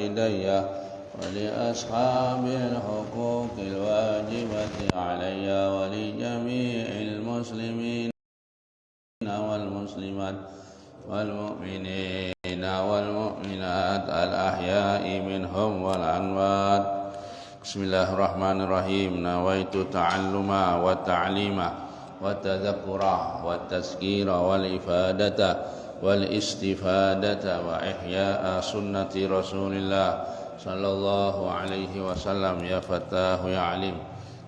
والدي ولأصحاب الحقوق الواجبة علي ولجميع المسلمين والمسلمات والمؤمنين والمؤمنات الأحياء منهم والأموات. Bismillahirrahmanirrahim. Nawaitu ta'alluma wa ta'lima wa tadhakkura wa tazkira wal ifadata wal istifadata wa ihya'a sunnati Rasulillah sallallahu alaihi wasallam. Ya Fattahu ya Alim,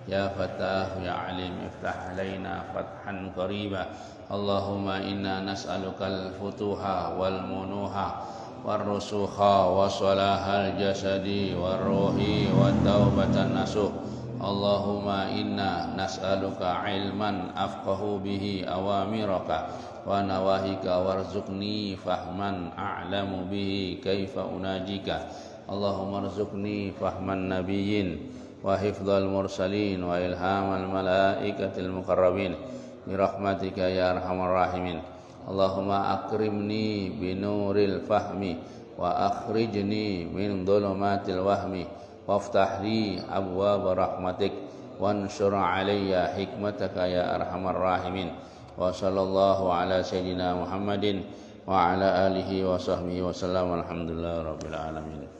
ya Fattahu ya Alim, iftah alaina fathan qariba. Allahumma inna nas'alukal futuha wal munuha warrusukha wa salahal jasadi warruhi wa taubatan nasuh. Allahumma inna nas'aluka ilman afqahu bihi awamiraka wa nawahika warzuqni fahman a'lamu bihi kaifa unajika. Allahumma rzuqni fahman nabiyyin wa hifdzal mursalin wa ilhamal malaikatil muqarrabin birahmatika ya arhamar rahimin. Allahumma akrimni binuril fahmi wa akhrijni min dhulumatil wahmi waftah li abwaab rahmatik wansur alayya hikmataka ya arhamar rahimin. Wa sallallahu ala sayyidina Muhammadin wa ala alihi wa sahbihi wa sallam. Alhamdulillah rabbil alamin.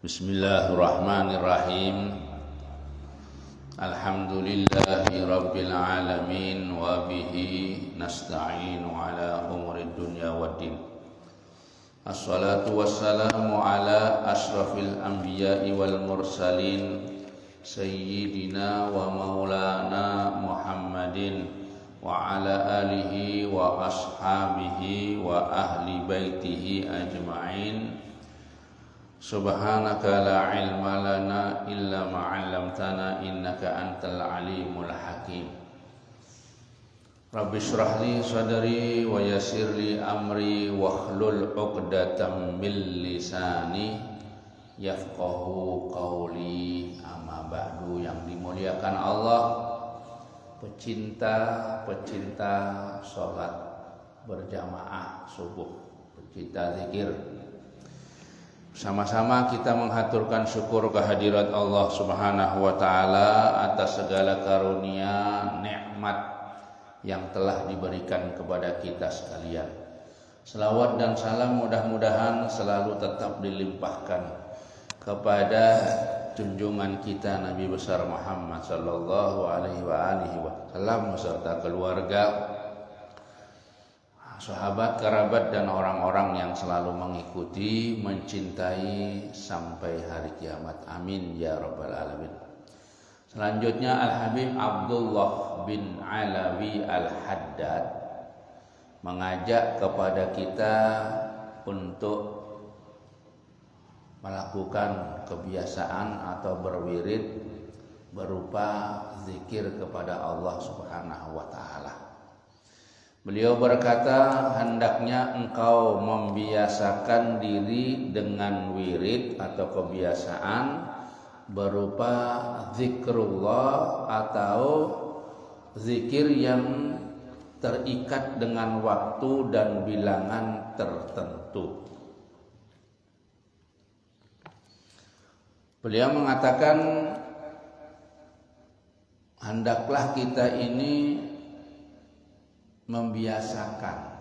Bismillahirrahmanirrahim. Alhamdulillahi rabbil alamin wa bihi nasta'inu ala umurid dunya waddin. Assalatu wassalamu ala ashrafil anbiya'i wal mursalin sayyidina wa maulana Muhammadin wa ala alihi wa ashabihi wa ahli baitihi ajma'in. Subhanaka la ilma lana illa ma 'allamtana innaka antal alimul hakim. Rabbi shrah li sadri wa yassir li amri wahlul 'uqdatam min lisani yafqahu qawli. Amma ba'du. Yang dimuliakan Allah, pecinta salat berjamaah subuh, pecinta zikir, sama-sama kita menghaturkan syukur kehadirat Allah Subhanahu wa taala atas segala karunia nikmat yang telah diberikan kepada kita sekalian. Selawat dan salam mudah-mudahan selalu tetap dilimpahkan kepada junjungan kita Nabi besar Muhammad sallallahu alaihi wasallam beserta keluarga, sahabat, kerabat, dan orang-orang yang selalu mengikuti, mencintai sampai hari kiamat. Amin ya rabbal alamin. Selanjutnya Al-Habib Abdullah bin Alawi Al-Haddad mengajak kepada kita untuk melakukan kebiasaan atau berwirid berupa zikir kepada Allah Subhanahu wa taala. Beliau berkata, hendaknya engkau membiasakan diri dengan wirid atau kebiasaan berupa zikrullah atau zikir yang terikat dengan waktu dan bilangan tertentu. Beliau mengatakan, hendaklah kita ini membiasakan,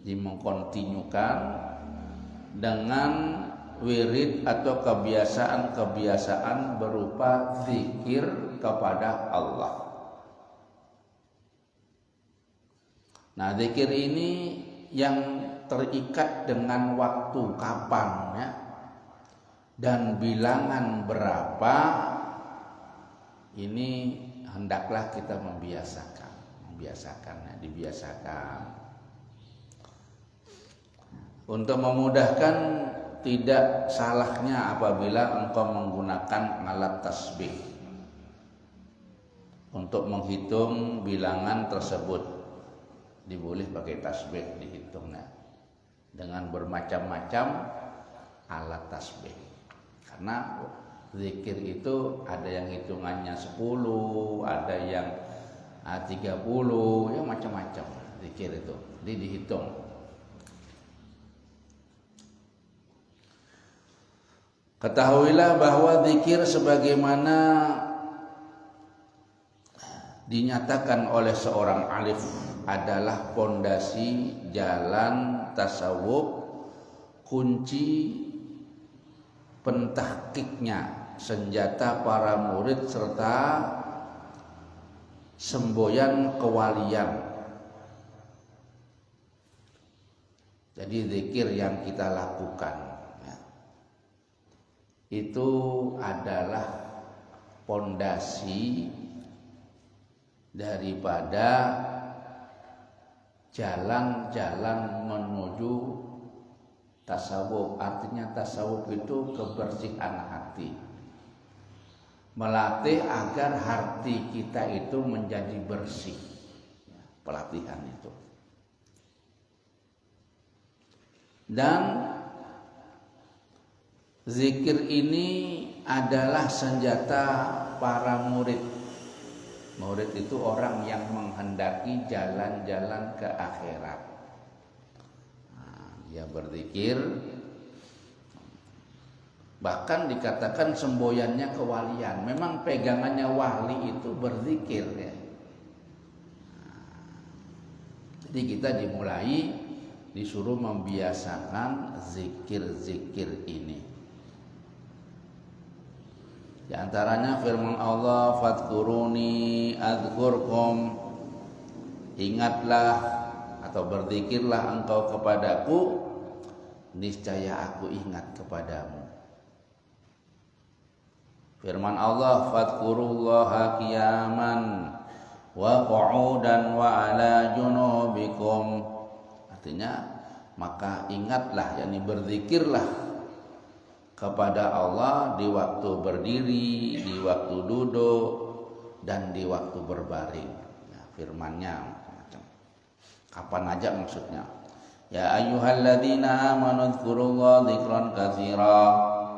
dimengkontinyukan dengan wirid atau kebiasaan-kebiasaan berupa zikir kepada Allah. Nah, zikir ini yang terikat dengan waktu kapan ya, dan bilangan berapa, ini hendaklah kita dibiasakan. Untuk memudahkan, tidak salahnya apabila engkau menggunakan alat tasbih untuk menghitung bilangan tersebut. Diboleh pakai tasbih dihitungnya dengan bermacam-macam alat tasbih. Karena zikir itu ada yang hitungannya 10, ada yang 30, ya macam-macam zikir itu. Jadi dihitung. Ketahuilah bahwa zikir sebagaimana dinyatakan oleh seorang alif adalah pondasi jalan tasawuf, kunci pentahkiknya, senjata para murid serta semboyan kewalian. Jadi zikir yang kita lakukan ya, itu adalah pondasi daripada jalan-jalan menuju tasawuf. Artinya tasawuf itu kebersihan hati, melatih agar hati kita itu menjadi bersih. Pelatihan itu. Dan zikir ini adalah senjata para murid. Murid itu orang yang menghendaki jalan-jalan ke akhirat. Nah, dia berzikir, bahkan dikatakan semboyannya kewalian. Memang pegangannya wali itu berzikir ya. Jadi kita disuruh membiasakan zikir-zikir ini. Di antaranya firman Allah, "Fadhkuruni adzkurkum." Ingatlah atau berzikirlah engkau kepadaku, niscaya aku ingat kepadamu. Firman Allah, "Fadhkurullaha qiyaman wa qu'udan wa 'ala junubikum." Artinya, maka ingatlah, yakni berzikirlah kepada Allah di waktu berdiri, di waktu duduk, dan di waktu berbaring. Nah, firman-Nya macam kapan aja maksudnya. Ya ayyuhalladzina amanu dzkurullaha dzikran katsira.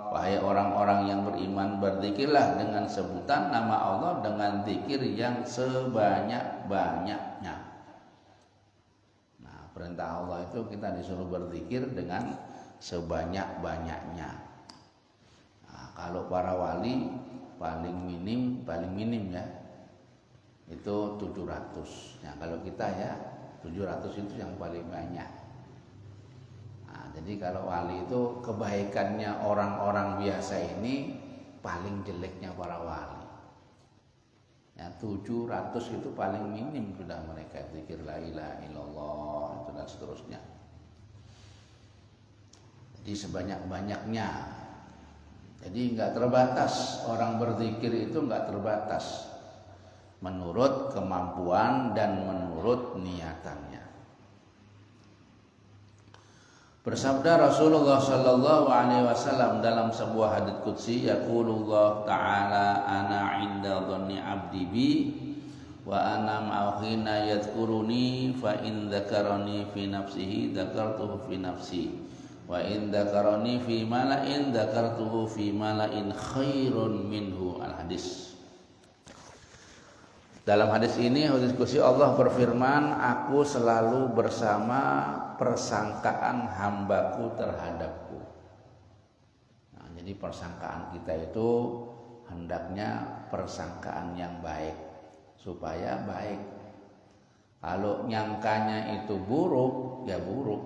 Wahai orang-orang yang beriman, berzikirlah dengan sebutan nama Allah dengan zikir yang sebanyak-banyaknya. Nah, perintah Allah itu kita disuruh berzikir dengan sebanyak-banyaknya. Nah, kalau para wali paling minim ya itu 700. Nah, kalau kita ya 700 itu yang paling banyak. Jadi kalau wali itu kebaikannya orang-orang biasa ini paling jeleknya para wali. Ya 700 itu paling minim sudah mereka zikir la ilaha illallah itu dan seterusnya. Jadi sebanyak-banyaknya. Jadi enggak terbatas, orang berzikir itu enggak terbatas menurut kemampuan dan menurut niatannya. Bersabda Rasulullah sallallahu alaihi wasallam dalam sebuah hadits qudsi, yaqulullah ta'ala ana 'inda dhanni 'abdi bi wa ana ma'ahu hina yadhkuruni fa in dzakarani fi nafsihi dzakartuhu fi nafsi wa in dzakarani fi mala'in dzakartuhu fi mala'in khairun minhu. Al-hadis. Dalam hadis ini, hadis qudsi, Allah berfirman, aku selalu bersama persangkaan hambaku terhadapku. Nah, jadi persangkaan kita itu hendaknya persangkaan yang baik, supaya baik. Kalau nyangkanya itu buruk, ya buruk.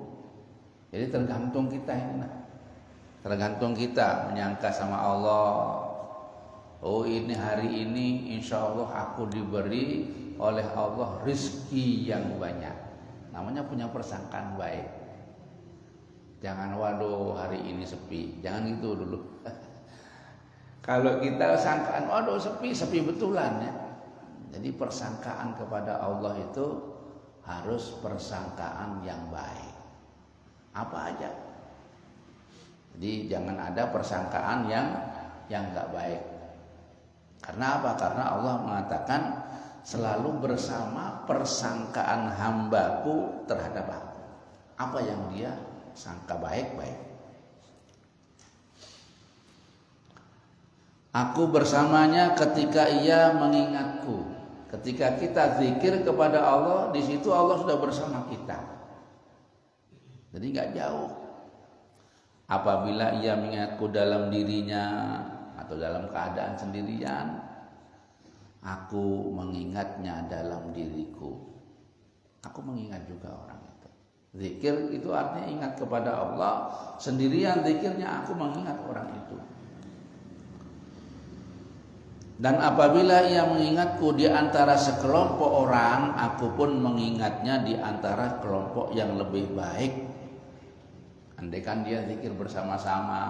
Jadi tergantung kita ini. Tergantung kita menyangka sama Allah. Oh, ini hari ini insya Allah aku diberi oleh Allah rizki yang banyak. Namanya punya persangkaan baik. Jangan waduh hari ini sepi. Jangan gitu dulu. Kalau kita sangkaan waduh sepi betulan ya. Jadi persangkaan kepada Allah itu harus persangkaan yang baik. Apa aja. Jadi jangan ada persangkaan yang enggak baik. Karena apa? Karena Allah mengatakan selalu bersama persangkaan hambaku terhadap aku. Apa yang dia sangka baik-baik. Aku bersamanya ketika ia mengingatku. Ketika kita zikir kepada Allah, di situ Allah sudah bersama kita. Jadi nggak jauh. Apabila ia mengingatku dalam dirinya atau dalam keadaan sendirian, aku mengingatnya dalam diriku. Aku mengingat juga orang itu. Zikir itu artinya ingat kepada Allah. Sendirian zikirnya aku mengingat orang itu. Dan apabila ia mengingatku di antara sekelompok orang, aku pun mengingatnya di antara kelompok yang lebih baik. Andaikan dia zikir bersama-sama,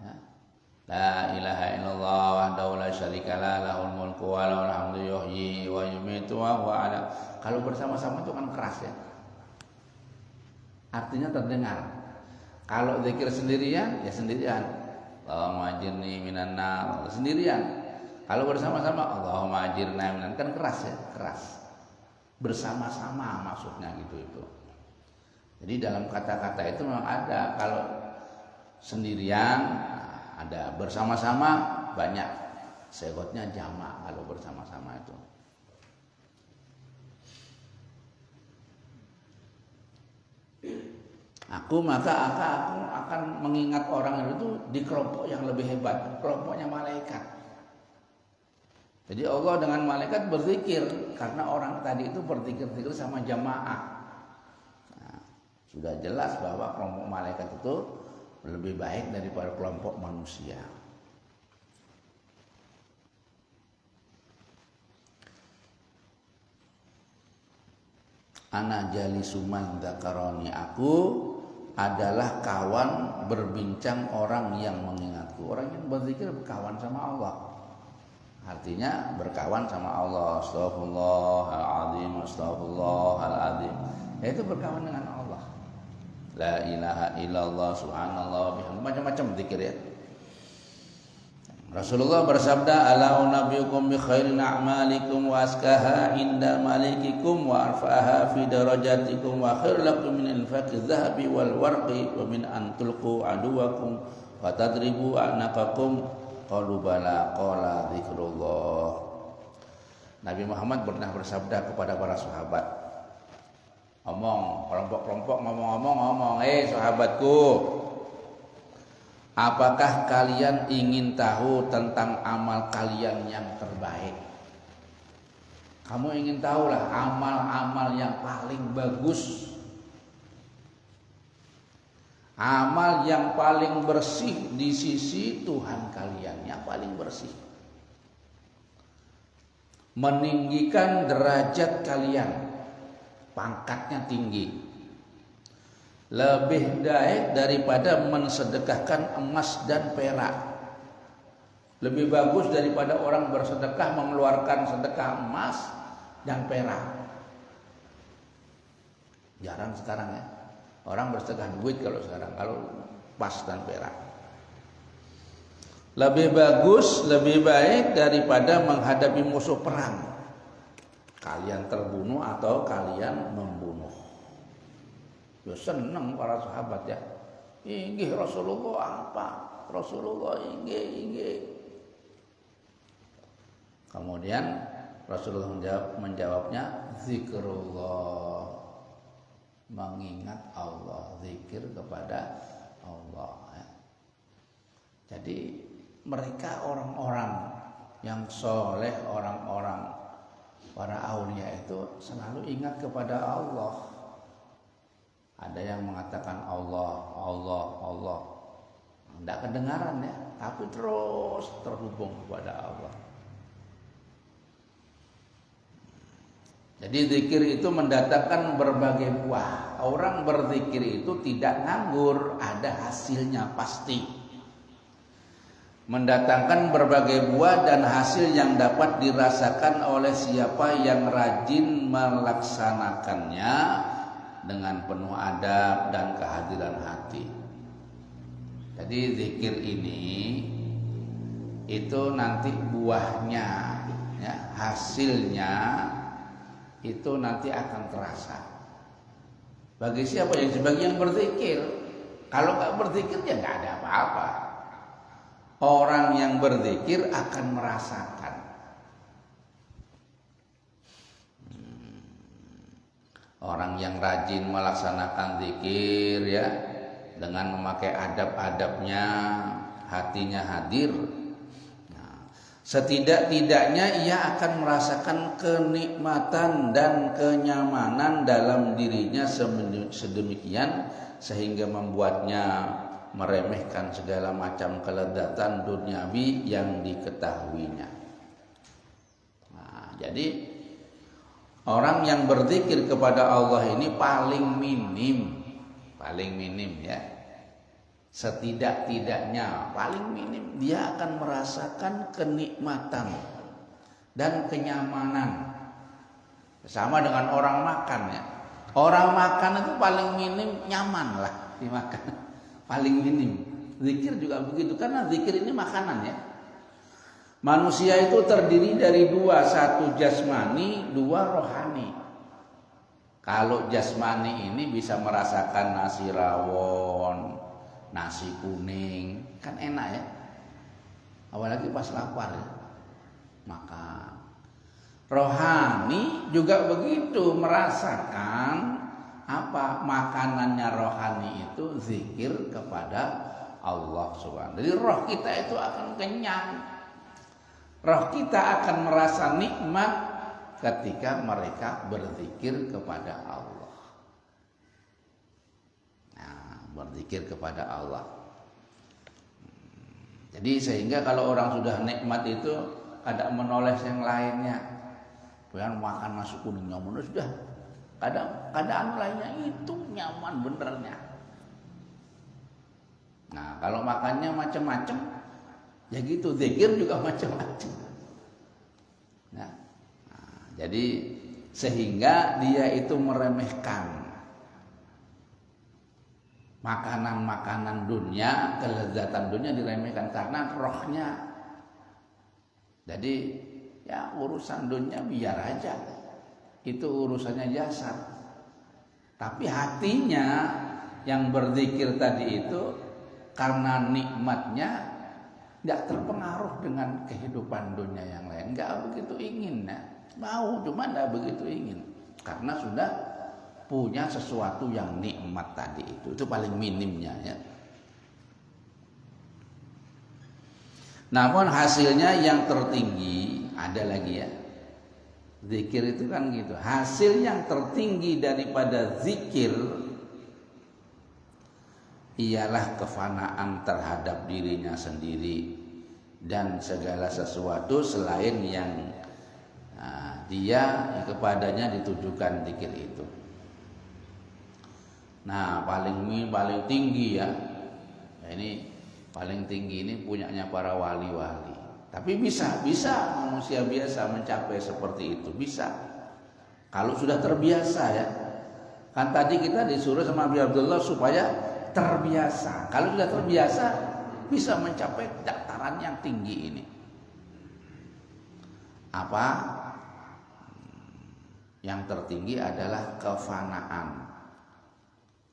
ya. La ilaha illallah wahdahu la syarikalah lahul mulku wa lahul hamdu yuhyi wa yumiitu wa huwa ala. Kalau bersama-sama itu kan keras ya. Artinya terdengar. Kalau zikir sendirian ya sendirian. Allahumma ajirni minan nar sendirian. Kalau bersama-sama Allahumma ajirna minan, kan keras ya, keras. Bersama-sama maksudnya gitu itu. Jadi dalam kata-kata itu memang ada. Kalau sendirian ada, bersama-sama banyak. Segotnya jamak kalau bersama-sama itu. Aku akan mengingat orang itu di kelompok yang lebih hebat, kelompoknya malaikat. Jadi Allah dengan malaikat berzikir karena orang tadi itu berzikir-zikir sama jamaah. Nah, sudah jelas bahwa kelompok malaikat itu lebih baik daripada kelompok manusia. Ana jalisuman dzakaroni, aku adalah kawan berbincang orang yang mengingatku. Orang yang berzikir berkawan sama Allah. Artinya berkawan sama Allah. Astaghfirullahaladzim, astaghfirullahaladzim. Yaitu berkawan dengan Allah. La ilaha illallah subhanallah bihamdihi. Macam-macam zikir ya. Rasulullah bersabda, ala unabiyukum bi khairin a'malikum wa askaha inda malikikum wa arfa'aha fi darajatikum wa khair lakum min infaqi dhahabi wal warqi wa min an tulqu aduwakum wa tadribu anaqakum. Qalu bala qala dzikrullah. Nabi Muhammad pernah bersabda kepada para sahabat. Kelompok-kelompok ngomong, sahabatku, apakah kalian ingin tahu tentang amal kalian yang terbaik? Kamu ingin tahulah amal-amal yang paling bagus, amal yang paling bersih di sisi Tuhan kalian, yang paling bersih, meninggikan derajat kalian, pangkatnya tinggi, lebih baik daripada mensedekahkan emas dan perak, lebih bagus daripada orang bersedekah mengeluarkan sedekah emas dan perak. Jarang sekarang ya orang bersedekah duit kalau sekarang, kalau emas dan perak. Lebih bagus, lebih baik daripada menghadapi musuh perang, kalian terbunuh atau kalian membunuh. Ya senang para sahabat ya. Inggih Rasulullah apa? Rasulullah inggih. Kemudian Rasulullah menjawabnya zikrullah, mengingat Allah, zikir kepada Allah ya. Jadi mereka orang-orang yang soleh, orang-orang para aulia itu selalu ingat kepada Allah. Ada yang mengatakan Allah, Allah, Allah. Tidak kedengaran ya, tapi terus terhubung kepada Allah. Jadi zikir itu mendatangkan berbagai buah. Orang berzikir itu tidak nganggur, ada hasilnya pasti. Mendatangkan berbagai buah dan hasil yang dapat dirasakan oleh siapa yang rajin melaksanakannya dengan penuh adab dan kehadiran hati. Jadi zikir ini itu nanti buahnya ya, hasilnya itu nanti akan terasa. Bagi siapa yang sebagian berzikir, kalau nggak berzikir ya nggak ada apa-apa. Orang yang berzikir akan merasakan. Orang yang rajin melaksanakan zikir ya, dengan memakai adab-adabnya, hatinya hadir. Nah, setidak-tidaknya ia akan merasakan kenikmatan dan kenyamanan dalam dirinya sedemikian sehingga membuatnya meremehkan segala macam kelezatan duniawi yang diketahuinya. Nah, jadi orang yang berzikir kepada Allah ini paling minim ya. Setidak-tidaknya paling minim dia akan merasakan kenikmatan dan kenyamanan. Sama dengan orang makan ya. Orang makan itu paling minim nyaman lah dimakan. Paling minim. Zikir juga begitu karena zikir ini makanan ya. Manusia itu terdiri dari dua, satu jasmani, dua rohani. Kalau jasmani ini bisa merasakan nasi rawon, nasi kuning, kan enak ya. Apalagi pas lapar ya. Maka rohani juga begitu, merasakan apa makanannya rohani itu zikir kepada Allah Subhanahu. Jadi roh kita itu akan kenyang. Roh kita akan merasa nikmat ketika mereka berzikir kepada Allah. Nah, berzikir kepada Allah. Jadi sehingga kalau orang sudah nikmat itu ada menoles yang lainnya. Bukan makan nasi kuning nyaman sudah. Keadaan lainnya itu nyaman benernya. Nah, kalau makannya macam-macam, ya gitu, zikir juga macam-macam. Nah, jadi sehingga dia itu meremehkan makanan-makanan dunia, kelezatan dunia diremehkan karena rohnya. Jadi ya urusan dunia biar aja. Itu urusannya jasad. Tapi hatinya yang berzikir tadi itu karena nikmatnya tidak terpengaruh dengan kehidupan dunia yang lain. Tidak begitu ingin. Ya. Mau cuma tidak begitu ingin. Karena sudah punya sesuatu yang nikmat tadi itu. Itu paling minimnya ya. Namun hasilnya yang tertinggi ada lagi ya. Zikir itu kan gitu. Hasil yang tertinggi daripada zikir ialah kefanaan terhadap dirinya sendiri dan segala sesuatu selain yang dia kepadanya ditujukan zikir itu. Nah, paling tinggi ya. Ini paling tinggi ini punyanya para wali-wali. Tapi bisa manusia biasa mencapai seperti itu, bisa. Kalau sudah terbiasa ya. Kan tadi kita disuruh sama Abi Abdullah supaya terbiasa. Kalau sudah terbiasa bisa mencapai dataran yang tinggi ini. Apa? Yang tertinggi adalah kefanaan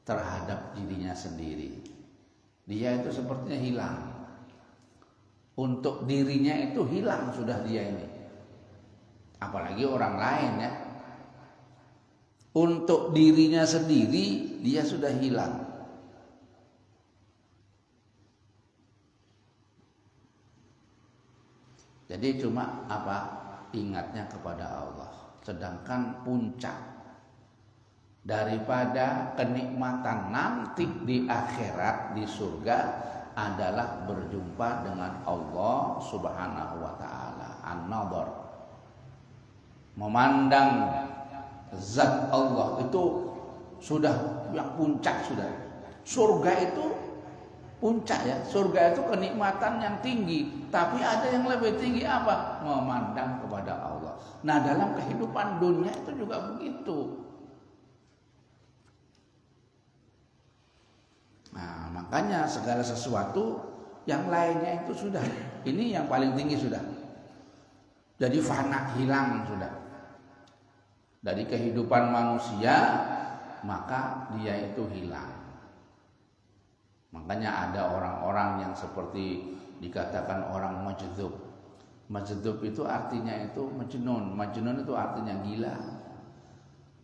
terhadap dirinya sendiri. Dia itu sepertinya hilang. Untuk dirinya itu hilang sudah dia ini. Apalagi orang lain ya. Untuk dirinya sendiri dia sudah hilang. Jadi cuma apa? Ingatnya kepada Allah. Sedangkan puncak daripada kenikmatan nanti di akhirat di surga adalah berjumpa dengan Allah Subhanahu wa taala. An-nadhar. Memandang zat Allah itu sudah yang puncak sudah. Surga itu puncak ya. Surga itu kenikmatan yang tinggi, tapi ada yang lebih tinggi apa? Memandang kepada Allah. Nah, dalam kehidupan dunia itu juga begitu. Nah, makanya segala sesuatu yang lainnya itu sudah, ini yang paling tinggi sudah. Jadi fana, hilang sudah. Dari kehidupan manusia, maka dia itu hilang. Makanya ada orang-orang yang seperti dikatakan orang majdzub. Majdzub itu artinya itu majnun. Majnun itu artinya gila.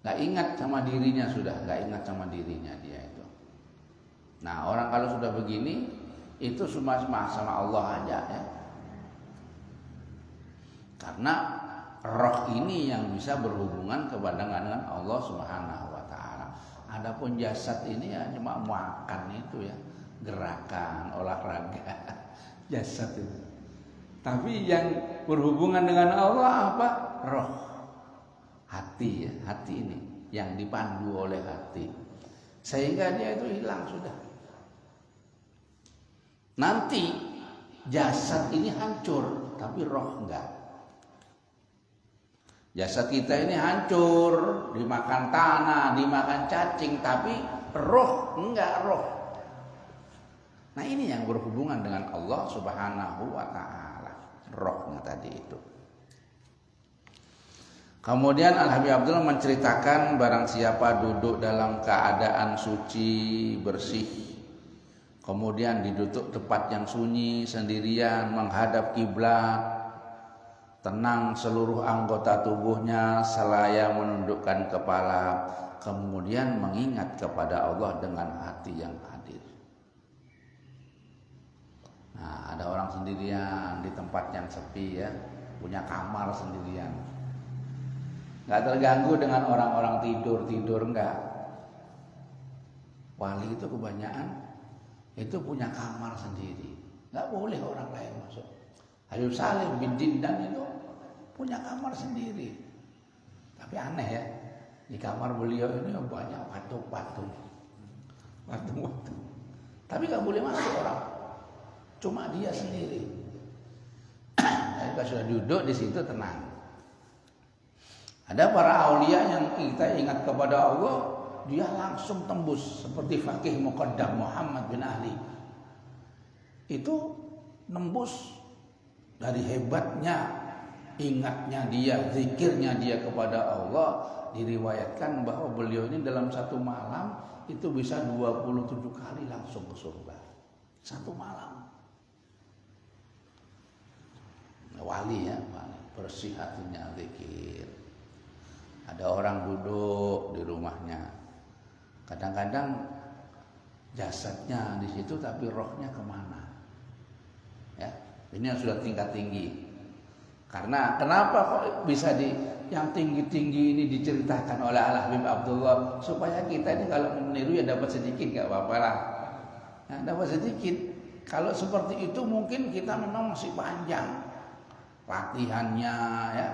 Nggak ingat sama dirinya sudah, nggak ingat sama dirinya dia itu. Nah orang kalau sudah begini itu cuma sama Allah aja ya. Karena roh ini yang bisa berhubungan kepada dengan Allah Subhanahu wa taala. Adapun jasad ini ya cuma makan itu ya, gerakan, olahraga, jasad itu. Tapi yang berhubungan dengan Allah apa? Roh. Hati ya, hati ini yang dipandu oleh hati. Sehingga dia itu hilang sudah. Nanti jasad ini hancur, tapi roh enggak. Jasad kita ini hancur, dimakan tanah, dimakan cacing, tapi roh enggak roh. Nah ini yang berhubungan dengan Allah Subhanahu wa ta'ala, rohnya tadi itu. Kemudian Al-Habib Abdullah menceritakan barang siapa duduk dalam keadaan suci, bersih, kemudian duduk tempat yang sunyi, sendirian, menghadap kiblat, tenang seluruh anggota tubuhnya selaya menundukkan kepala, kemudian mengingat kepada Allah dengan hati yang hadir. Nah, ada orang sendirian di tempat yang sepi ya, punya kamar sendirian. Nggak terganggu dengan orang-orang tidur enggak. Wali itu kebanyakan itu punya kamar sendiri, nggak boleh orang lain masuk. Habib Salim bin Dindan itu punya kamar sendiri. Tapi aneh ya, di kamar beliau ini banyak patung-patung. Patung-patung. Tapi nggak boleh masuk orang. Cuma dia sendiri. Kalau sudah duduk di situ tenang. Ada para aulia yang kita ingat kepada Allah, dia langsung tembus seperti Faqih Muqaddam Muhammad bin Ali. Itu nembus dari hebatnya ingatnya dia, zikirnya dia kepada Allah. Diriwayatkan bahwa beliau ini dalam satu malam itu bisa 27 kali langsung ke surga. Satu malam. Wali ya, wali. Bersih hatinya zikir. Ada orang duduk di rumahnya. Kadang-kadang jasadnya di situ tapi rohnya kemana? Ya, ini yang sudah tingkat tinggi. Karena kenapa kok bisa yang tinggi-tinggi ini diceritakan oleh Al-Habib Abdullah supaya kita ini kalau meniru ya dapat sedikit nggak apa-apa lah. Ya, dapat sedikit. Kalau seperti itu mungkin kita memang masih panjang latihannya ya.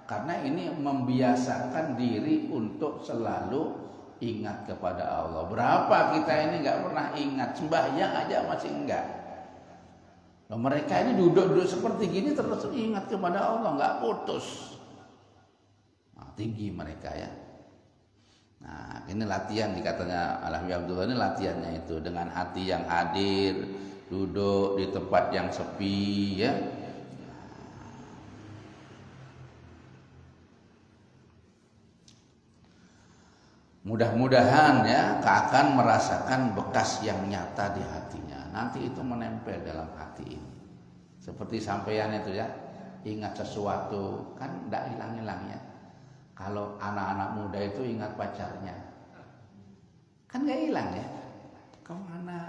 Karena ini membiasakan diri untuk selalu ingat kepada Allah. Berapa kita ini nggak pernah ingat, sembahyang aja masih enggak. Nah, mereka ini duduk-duduk seperti gini terus ingat kepada Allah, nggak putus. Nah, tinggi mereka ya. Nah, ini latihan dikatanya Al-Habib Abdullah, ini latihannya itu dengan hati yang hadir, duduk di tempat yang sepi ya. Mudah-mudahan ya akan merasakan bekas yang nyata di hatinya. Nanti itu menempel dalam hati ini. Seperti sampean itu ya, ingat sesuatu kan tidak hilang-hilang ya. Kalau anak-anak muda itu ingat pacarnya, kan nggak hilang ya. Kemana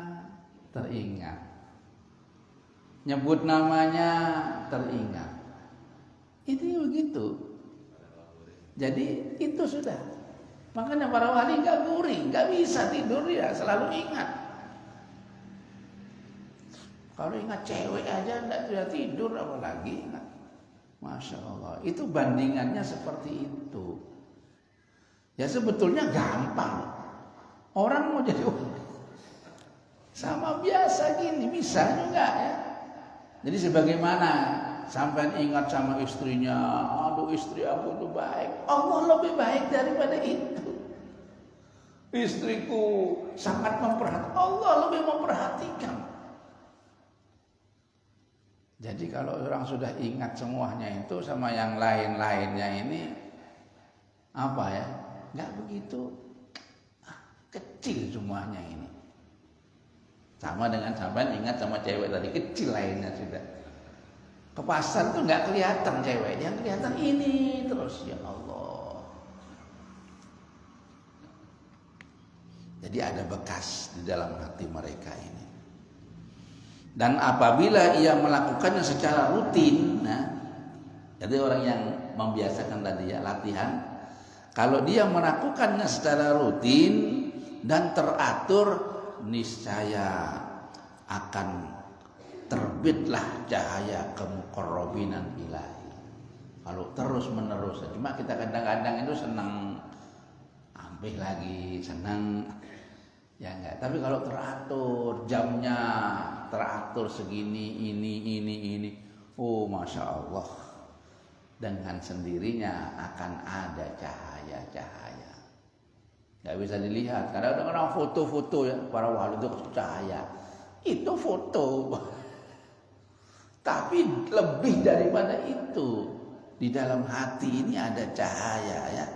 teringat. Nyebut namanya teringat. Ini begitu. Jadi itu sudah. Makanya para wali nggak guring, nggak bisa tidur ya, selalu ingat. Kalau ingat cewek aja nggak bisa tidur, apalagi ingat. Masya Allah, itu bandingannya seperti itu. Ya sebetulnya gampang. Orang mau jadi sama biasa gini bisa juga ya. Jadi sebagaimana sampai ingat sama istrinya, aduh istri aku itu baik. Allah lebih baik daripada itu. Istriku sangat memperhatikan, Allah lebih memperhatikan. Jadi kalau orang sudah ingat semuanya itu sama yang lain-lainnya ini apa ya? Enggak begitu kecil semuanya ini. Sama dengan sampai ingat sama cewek tadi, kecil lainnya sudah. Ke pasar tuh nggak kelihatan cewek, yang kelihatan ini terus ya Allah. Jadi ada bekas di dalam hati mereka ini. Dan apabila ia melakukannya secara rutin, nah, jadi orang yang membiasakan tadi ya, latihan, kalau dia melakukannya secara rutin dan teratur, niscaya akan terbitlah cahaya kemuqarrabinan ilahi. Kalau terus menerus, cuma kita kadang-kadang itu senang ambil lagi, senang ya enggak. Tapi kalau teratur, jamnya teratur segini, ini, oh masya Allah, dengan sendirinya akan ada cahaya-cahaya. Nggak bisa dilihat. Kadang orang foto-foto ya, para wali itu cahaya. Itu foto. Tapi lebih daripada itu, di dalam hati ini ada cahaya ya.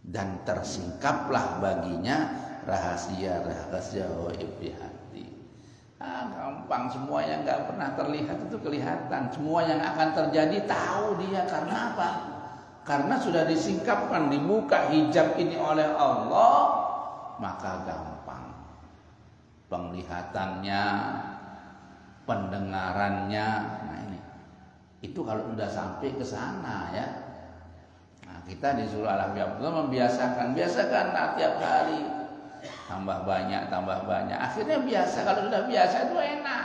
Dan tersingkaplah baginya rahasia-rahasia gaib di hati. Gampang, semua yang nggak pernah terlihat itu kelihatan. Semua yang akan terjadi tahu dia. Karena apa? Karena sudah disingkapkan, dibuka hijab ini oleh Allah, maka gampang. Penglihatannya, pendengarannya, nah ini. Itu kalau sudah sampai ke sana ya. Nah, kita disuruh biasakan tiap hari. Tambah banyak. Akhirnya biasa, kalau sudah biasa itu enak.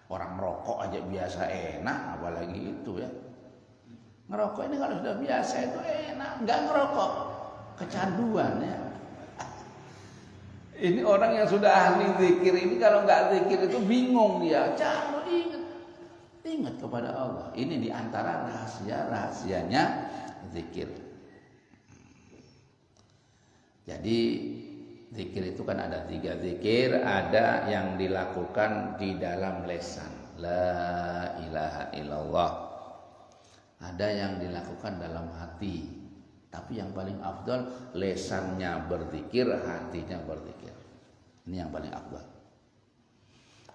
Orang merokok aja biasa enak, apalagi itu ya. Ngerokok ini kalau sudah biasa itu enak, enggak ngerokok kecanduan ya. Ini orang yang sudah ahli zikir ini kalau enggak zikir itu bingung dia. Jangan ingat kepada Allah. Ini diantara rahasianya zikir. Jadi zikir itu kan ada 3 zikir, ada yang dilakukan di dalam lisan, la ilaha illallah. Ada yang dilakukan dalam hati, tapi yang paling afdal lesannya berzikir, hatinya berzikir. Ini yang paling afdal.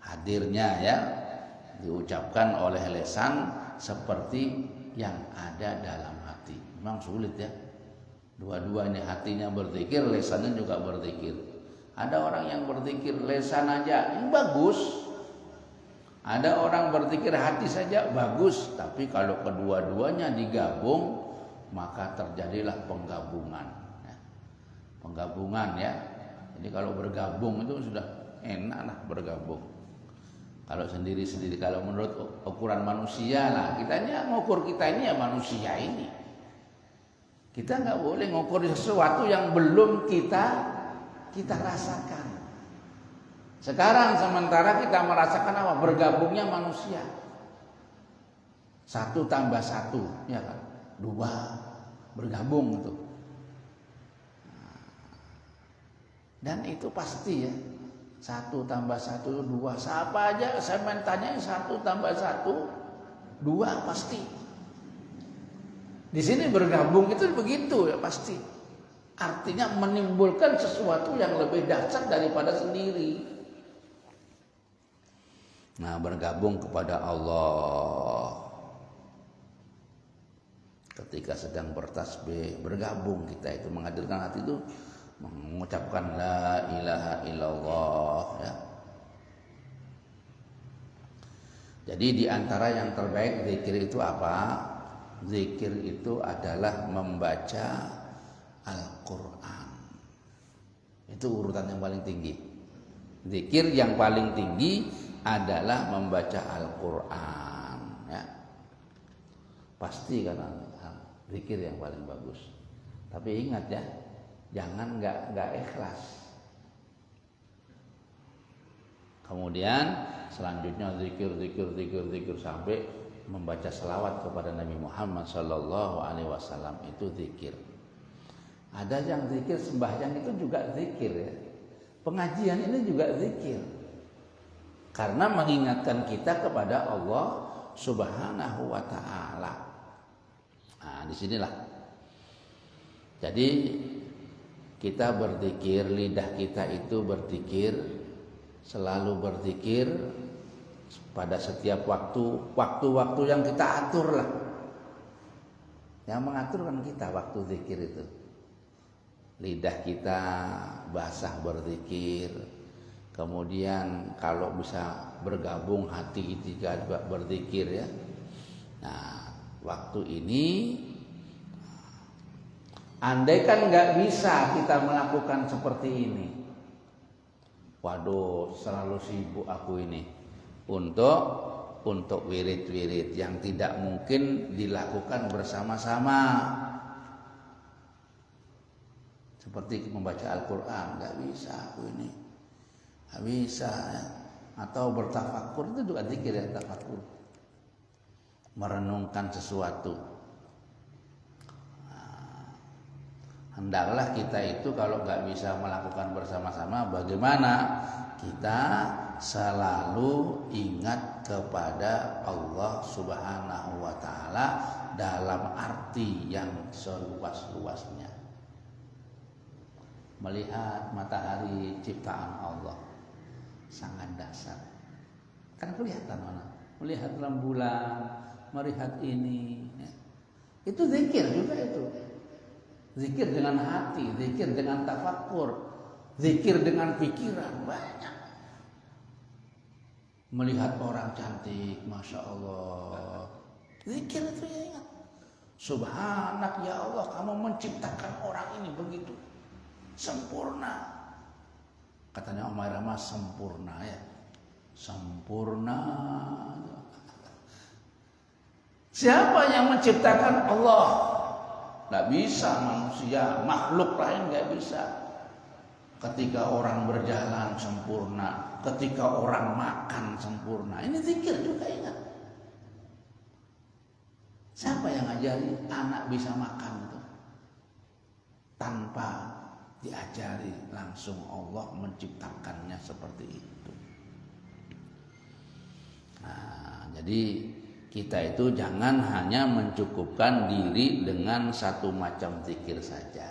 Hadirnya ya diucapkan oleh lesan seperti yang ada dalam hati. Memang sulit ya. Dua-duanya, hatinya berzikir, lesannya juga berzikir. Ada orang yang berzikir lesan aja, ini bagus. Ada orang berzikir hati saja bagus, tapi kalau kedua-duanya digabung maka terjadilah penggabungan. Penggabungan ya. Jadi kalau bergabung itu sudah enak lah bergabung. Kalau sendiri-sendiri, kalau menurut ukuran manusia lah, ngukur kita ini ya manusia ini. Kita nggak boleh ngukur sesuatu yang belum kita rasakan. Sekarang sementara kita merasakan apa? Bergabungnya manusia. 1 tambah 1, ya kan? 2 bergabung itu. Dan itu pasti ya. 1 tambah 1 itu 2. Siapa aja saya tanya 1 tambah 1 2 pasti. Di sini bergabung itu begitu ya pasti. Artinya menimbulkan sesuatu yang lebih dahsyat daripada sendiri. Nah, bergabung kepada Allah. Ketika sedang bertasbih, bergabung kita itu menghadirkan hati itu mengucapkan la ilaha illallah ya. Jadi di antara yang terbaik zikir itu apa? Zikir itu adalah membaca Al-Quran. Itu urutan yang paling tinggi. Zikir yang paling tinggi adalah membaca Al-Quran ya. Pasti karena zikir yang paling bagus. Tapi ingat ya, jangan nggak ikhlas. Kemudian selanjutnya zikir sampai membaca selawat kepada Nabi Muhammad SAW, itu zikir. Ada yang zikir sembahyang itu juga zikir ya. Pengajian ini juga zikir. Karena mengingatkan kita kepada Allah Subhanahu wa ta'ala. Nah, disinilah. Jadi kita berzikir, lidah kita itu berzikir, selalu berzikir pada setiap waktu yang kita atur lah. Yang mengatur kan kita waktu zikir itu. lidah kita basah berzikir. Kemudian kalau bisa bergabung hati kita juga berzikir ya. Nah, waktu ini andai kan nggak bisa kita melakukan seperti ini, waduh selalu sibuk aku ini untuk wirid-wirid yang tidak mungkin dilakukan bersama-sama, seperti membaca Al-Quran nggak bisa aku ini, nggak bisa ya. Atau bertafakur itu juga zikir ya, tafakur, merenungkan sesuatu. Hendaklah kita itu kalau nggak bisa melakukan bersama-sama, bagaimana kita selalu ingat kepada Allah Subhanahu wa Ta'ala dalam arti yang seluas-luasnya. Melihat matahari ciptaan Allah sangat dasar, kan kelihatan mana? Melihat rembulan, melihat ini, ya. Itu zikir juga itu. Zikir dengan hati, zikir dengan tafakur, zikir dengan pikiran, banyak. Melihat orang cantik, Masya Allah, zikir itu ya, ingat. Subhanak ya Allah, kamu menciptakan orang ini begitu sempurna. Katanya Omar Rama, sempurna ya, sempurna. Siapa yang menciptakan? Allah. Nggak bisa manusia, makhluk lain nggak bisa. Ketika orang berjalan sempurna, ketika orang makan sempurna. Ini zikir juga, ingat. Siapa yang ngajari anak bisa makan itu? Tanpa diajari, langsung Allah menciptakannya seperti itu. Nah, jadi kita itu jangan hanya mencukupkan diri dengan satu macam zikir saja.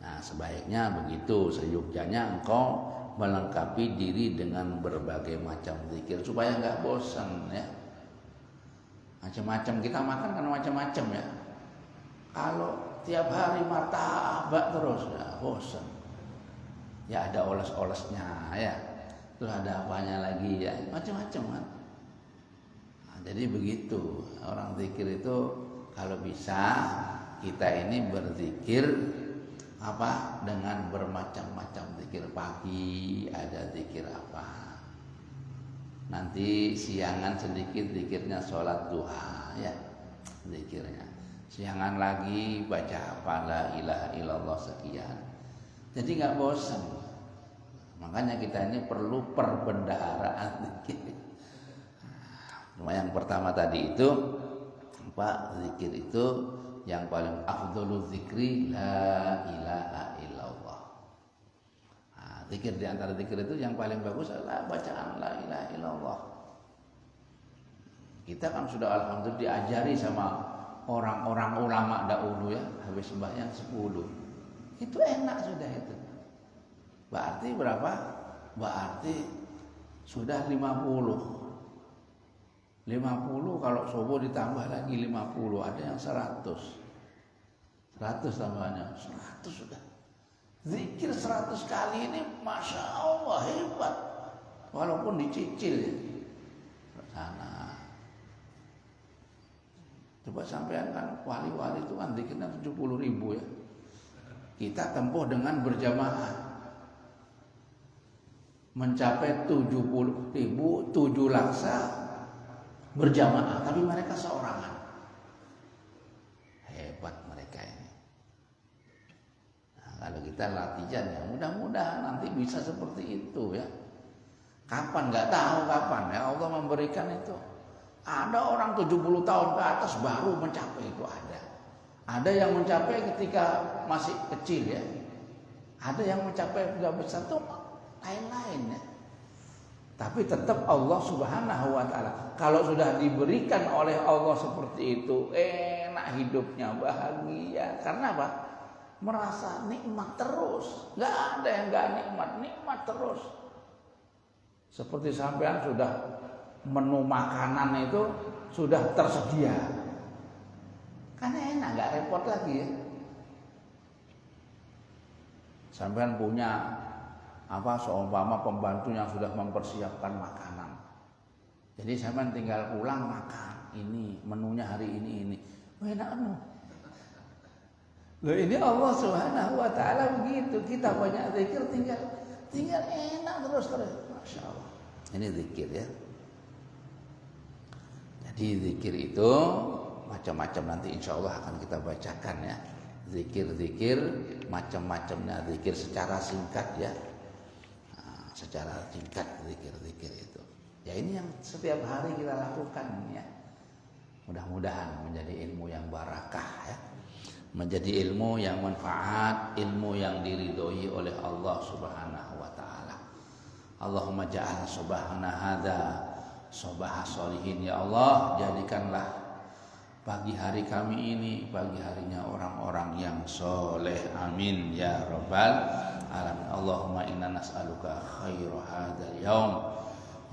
Nah, sebaiknya begitu, seyogyanya engkau melengkapi diri dengan berbagai macam zikir supaya nggak bosan ya. Macam-macam kita makan kan macam-macam ya. Kalau tiap hari martabak terus ya bosan. Ya ada oles-olesnya ya. Terus ada apanya lagi ya, macam-macam kan. Jadi begitu, orang zikir itu kalau bisa kita ini berzikir apa dengan bermacam-macam zikir. Pagi ada zikir apa, nanti siangan sedikit zikirnya sholat duha ya, zikirnya siangan lagi baca apa, la ilaha illallah sekian. Jadi nggak bosan. Makanya kita ini perlu perbendaharaan zikir. Yang pertama tadi itu apa, zikir itu yang paling afdhalul zikri la ilaha illallah. Nah, zikir di antara zikir itu yang paling bagus adalah bacaan la ilaha illallah. Kita kan sudah alhamdulillah diajari sama orang-orang ulama dahulu ya, habis sembahyang 10. Itu enak sudah itu. Berarti berapa? Berarti sudah 50. 50 kalau subuh ditambah lagi 50, ada yang 100. 100 tambahnya, 100 sudah. Zikir 100 kali ini Masya Allah hebat. Walaupun dicicil ya. Sana. Coba sampean kan wali-wali itu kan zikirnya 70.000 ya. Kita tempuh dengan berjamaah. Mencapai 70.000, 7 laksa berjamaah, tapi mereka seorangan. Hebat mereka ini. Nah, kalau kita latihan ya mudah-mudahan nanti bisa seperti itu ya. Kapan nggak tahu kapan ya Allah memberikan itu. Ada orang 70 tahun ke atas baru mencapai itu ada. Ada yang mencapai ketika masih kecil ya. Ada yang mencapai sudah besar tuh lain-lain ya. Tapi tetap Allah Subhanahu wa Ta'ala, kalau sudah diberikan oleh Allah seperti itu, enak hidupnya, bahagia. Karena apa? Merasa nikmat terus. Gak ada yang gak nikmat, nikmat terus. Seperti sampean sudah menu makanan itu sudah tersedia. Karena enak, gak repot lagi ya. Sampean punya seumpama pembantu yang sudah mempersiapkan makanan. Jadi sampean tinggal pulang makan. Ini menunya hari ini. Enak no. Loh ini Allah Subhanahu wa taala begitu. Kita banyak zikir tinggal enak terus. Masya Allah. Ini zikir ya. Jadi zikir itu macam-macam, nanti insya Allah akan kita bacakan ya. Zikir-zikir macam-macamnya, zikir secara singkat ya. Secara singkat zikir-zikir itu. Ya ini yang setiap hari kita lakukan ya. Mudah-mudahan menjadi ilmu yang barakah ya. Menjadi ilmu yang manfaat, ilmu yang diridhoi oleh Allah Subhanahu wa taala. Allahumma ja'al subhana hadza subha sholihin, ya Allah, jadikanlah pagi hari kami ini pagi harinya orang-orang yang soleh, amin ya rabbal alamin. Allahumma inna nas'aluka khairu hadzal yaum,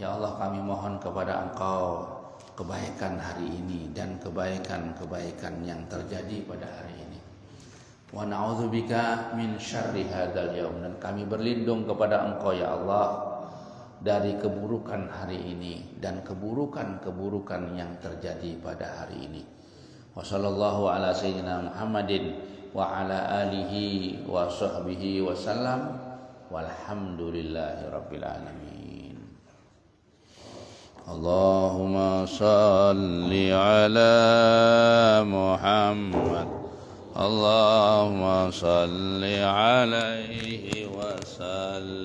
ya Allah kami mohon kepada Engkau kebaikan hari ini dan kebaikan-kebaikan yang terjadi pada hari ini. Wa na'udzubika min syarri hadzal yaum, dan kami berlindung kepada Engkau ya Allah dari keburukan hari ini dan keburukan-keburukan yang terjadi pada hari ini. Wa sallallahu ala sayyidina Muhammadin wa ala alihi wa sahbihi wa sallam walhamdulillahi rabbil alamin. Allahumma salli ala Muhammad, Allahumma salli alaihi wa sallim.